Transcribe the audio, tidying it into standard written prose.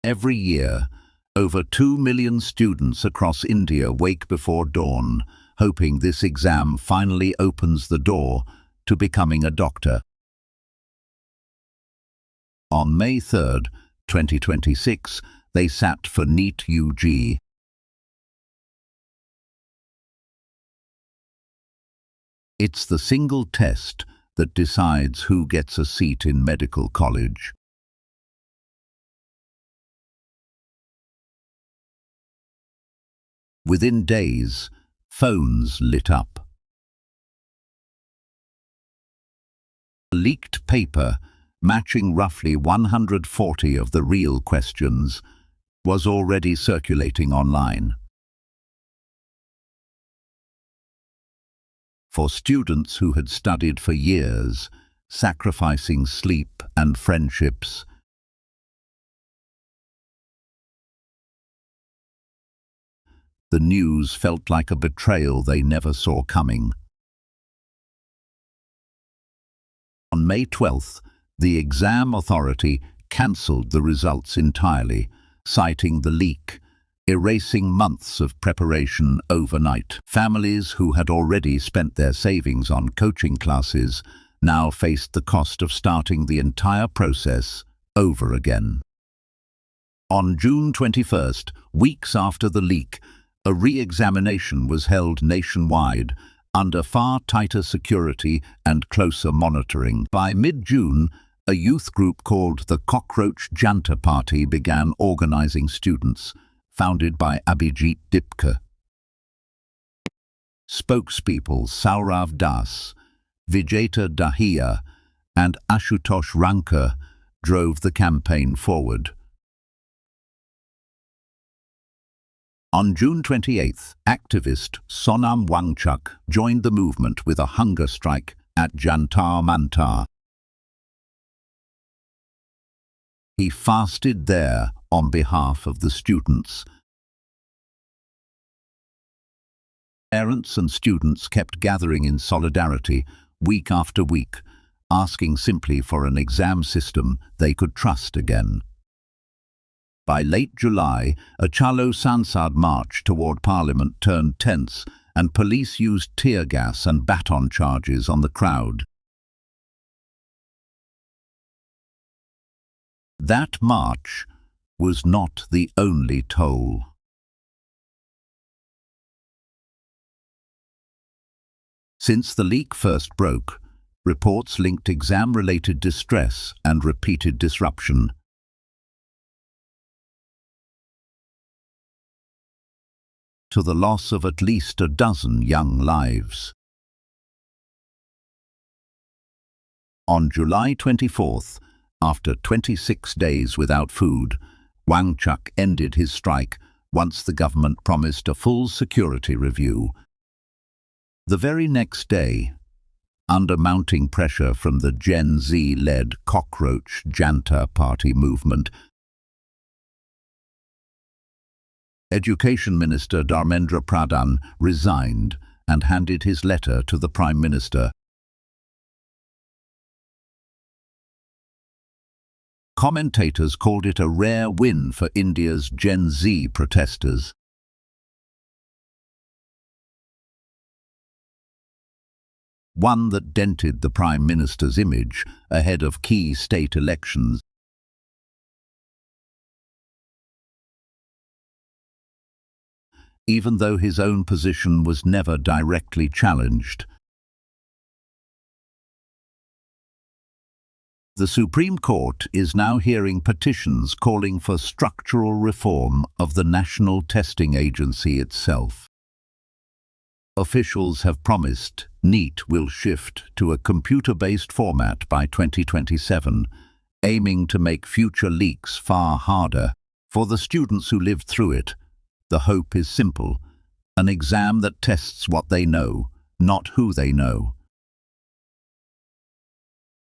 Every year, over 2 million students across India wake before dawn, hoping this exam finally opens the door to becoming a doctor. On May 3, 2026, they sat for NEET-UG. It's the single test that decides who gets a seat in medical college. Within days, phones lit up. A leaked paper, matching roughly 140 of the real questions, was already circulating online. For students who had studied for years, sacrificing sleep and friendships, the news felt like a betrayal they never saw coming. On May 12th, the exam authority cancelled the results entirely, citing the leak, erasing months of preparation overnight. Families who had already spent their savings on coaching classes now faced the cost of starting the entire process over again. On June 21st, weeks after the leak, a re-examination was held nationwide under far tighter security and closer monitoring. By mid-June, a youth group called the Cockroach Janta Party began organizing students, founded by Abhijit Dipka. Spokespeople Saurav Das, Vijeta Dahiya, and Ashutosh Rankar drove the campaign forward. On June 28th, activist Sonam Wangchuk joined the movement with a hunger strike at Jantar Mantar. He fasted there on behalf of the students. Parents and students kept gathering in solidarity week after week, asking simply for an exam system they could trust again. By late July, a Chalo Sansad march toward Parliament turned tense, and police used tear gas and baton charges on the crowd. That march was not the only toll. Since the leak first broke, reports linked exam-related distress and repeated disruption. To the loss of at least a dozen young lives. On July 24th, after 26 days without food, Wangchuk ended his strike once the government promised a full security review. The very next day, under mounting pressure from the Gen Z-led Cockroach Janta Party movement, Education Minister Dharmendra Pradhan resigned and handed his letter to the Prime Minister. Commentators called it a rare win for India's Gen Z protesters. One that dented the Prime Minister's image ahead of key state elections. Even though his own position was never directly challenged. The Supreme Court is now hearing petitions calling for structural reform of the National Testing Agency itself. Officials have promised NEET will shift to a computer-based format by 2027, aiming to make future leaks far harder. For the students who lived through it, the hope is simple: an exam that tests what they know, not who they know.